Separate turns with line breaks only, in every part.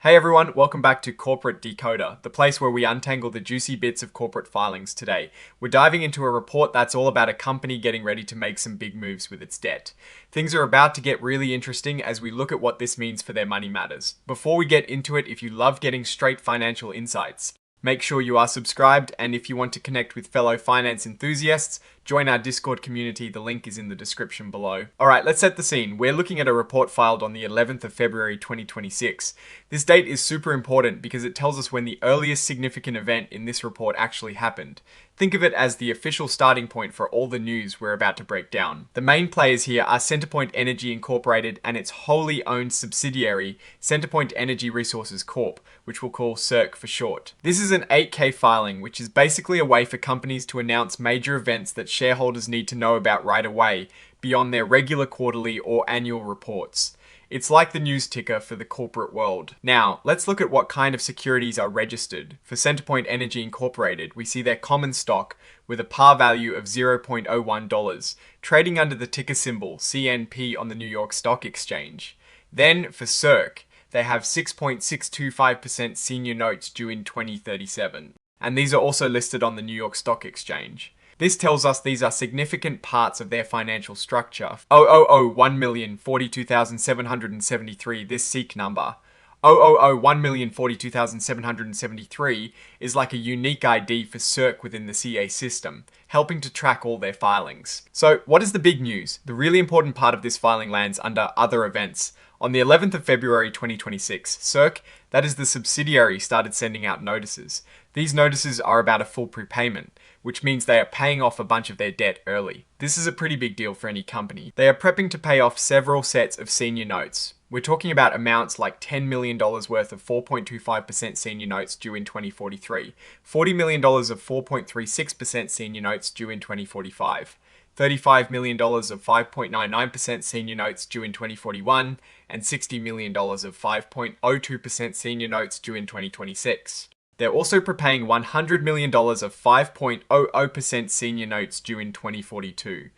Hey everyone, welcome back to Corporate Decoder, the place where we untangle the juicy bits of corporate filings today. We're diving into a report that's all about a company getting ready to make some big moves with its debt. Things are about to get really interesting as we look at what this means for their money matters. Before we get into it, if you love getting straight financial insights, make sure you are subscribed, and if you want to connect with fellow finance enthusiasts, join our Discord community. The link is in the description below. Alright, let's set the scene. We're looking at a report filed on the 11th of February 2026. This date is super important because it tells us when the earliest significant event in this report actually happened. Think of it as the official starting point for all the news we're about to break down. The main players here are CenterPoint Energy Incorporated and its wholly owned subsidiary, CenterPoint Energy Resources Corp., which we'll call CERC for short. This is an 8K filing, which is basically a way for companies to announce major events that shareholders need to know about right away, beyond their regular quarterly or annual reports. It's like the news ticker for the corporate world. Now, let's look at what kind of securities are registered. For CenterPoint Energy Incorporated, we see their common stock with a par value of $0.01, trading under the ticker symbol CNP on the New York Stock Exchange. Then, for CERC, they have 6.625% senior notes due in 2037. And these are also listed on the New York Stock Exchange. This tells us these are significant parts of their financial structure. 1,042,773, this SEEK number. 1,042,773 is like a unique ID for CERC within the CA system, helping to track all their filings. So what is the big news? The really important part of this filing lands under other events. On the 11th of February 2026, CERC, that is the subsidiary, started sending out notices. These notices are about a full prepayment, which means they are paying off a bunch of their debt early. This is a pretty big deal for any company. They are prepping to pay off several sets of senior notes. We're talking about amounts like $10 million worth of 4.25% senior notes due in 2043, $40 million of 4.36% senior notes due in 2045, $35 million of 5.99% senior notes due in 2041, and $60 million of 5.02% senior notes due in 2026. They're also prepaying $100 million of 5.00% senior notes due in 2042.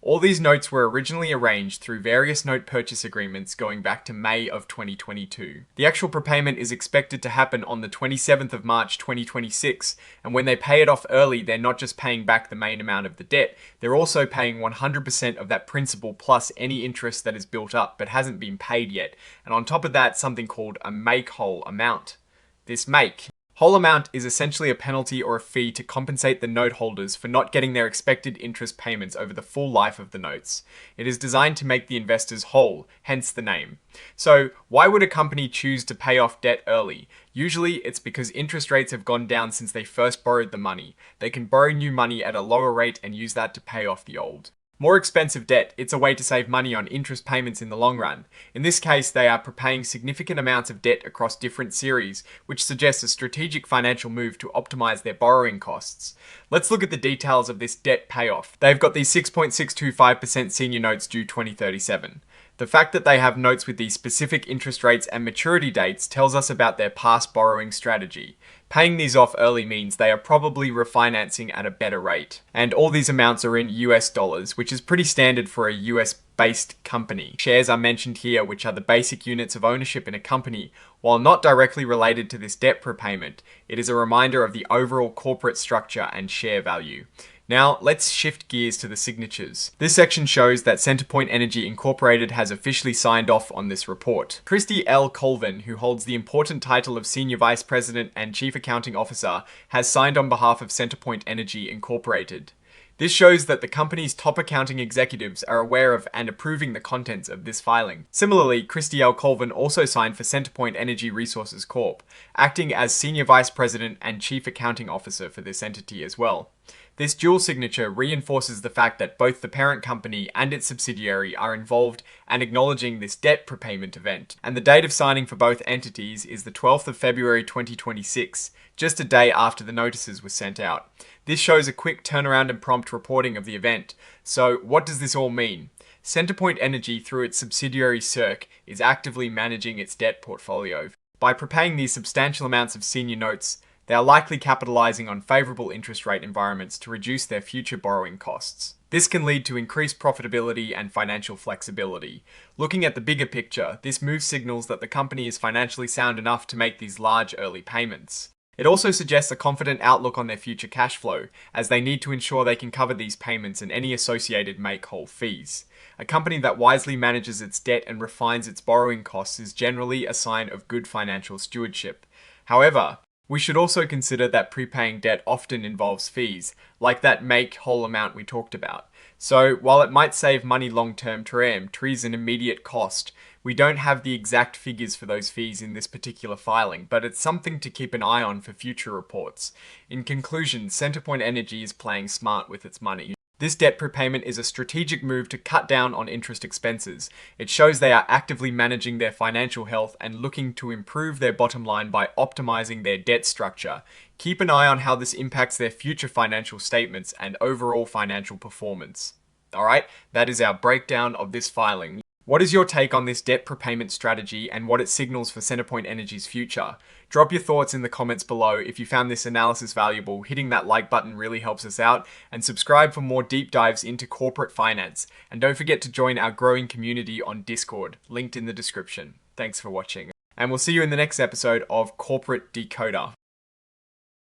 All these notes were originally arranged through various note purchase agreements going back to May of 2022. The actual prepayment is expected to happen on the 27th of March 2026, and when they pay it off early, they're not just paying back the main amount of the debt, they're also paying 100% of that principal plus any interest that is built up but hasn't been paid yet, and on top of that, something called a make-whole amount. This whole amount is essentially a penalty or a fee to compensate the note holders for not getting their expected interest payments over the full life of the notes. It is designed to make the investors whole, hence the name. So, why would a company choose to pay off debt early? Usually, it's because interest rates have gone down since they first borrowed the money. They can borrow new money at a lower rate and use that to pay off the old. More expensive debt, it's a way to save money on interest payments in the long run. In this case, they are prepaying significant amounts of debt across different series, which suggests a strategic financial move to optimize their borrowing costs. Let's look at the details of this debt payoff. They've got these 6.625% senior notes due 2037. The fact that they have notes with these specific interest rates and maturity dates tells us about their past borrowing strategy. Paying these off early means they are probably refinancing at a better rate. And all these amounts are in US dollars, which is pretty standard for a US-based company. Shares are mentioned here, which are the basic units of ownership in a company. While not directly related to this debt prepayment, it is a reminder of the overall corporate structure and share value. Now, let's shift gears to the signatures. This section shows that CenterPoint Energy Incorporated has officially signed off on this report. Christy L. Colvin, who holds the important title of Senior Vice President and Chief Accounting Officer, has signed on behalf of CenterPoint Energy Incorporated. This shows that the company's top accounting executives are aware of and approving the contents of this filing. Similarly, Christy L. Colvin also signed for CenterPoint Energy Resources Corp., acting as Senior Vice President and Chief Accounting Officer for this entity as well. This dual signature reinforces the fact that both the parent company and its subsidiary are involved and acknowledging this debt prepayment event. And the date of signing for both entities is the 12th of February 2026, just a day after the notices were sent out. This shows a quick turnaround and prompt reporting of the event. So what does this all mean? CenterPoint Energy, through its subsidiary CERC, is actively managing its debt portfolio. By prepaying these substantial amounts of senior notes, they are likely capitalizing on favorable interest rate environments to reduce their future borrowing costs. This can lead to increased profitability and financial flexibility. Looking at the bigger picture, this move signals that the company is financially sound enough to make these large early payments. It also suggests a confident outlook on their future cash flow, as they need to ensure they can cover these payments and any associated make-whole fees. A company that wisely manages its debt and refines its borrowing costs is generally a sign of good financial stewardship. However, we should also consider that prepaying debt often involves fees, like that make-whole amount we talked about. So, while it might save money long-term, trees an immediate cost. We don't have the exact figures for those fees in this particular filing, but it's something to keep an eye on for future reports. In conclusion, CenterPoint Energy is playing smart with its money. This debt prepayment is a strategic move to cut down on interest expenses. It shows they are actively managing their financial health and looking to improve their bottom line by optimizing their debt structure. Keep an eye on how this impacts their future financial statements and overall financial performance. Alright, that is our breakdown of this filing. What is your take on this debt prepayment strategy and what it signals for CenterPoint Energy's future? Drop your thoughts in the comments below. If you found this analysis valuable, hitting that like button really helps us out, and subscribe for more deep dives into corporate finance. And don't forget to join our growing community on Discord, linked in the description. Thanks for watching, and we'll see you in the next episode of Corporate Decoder.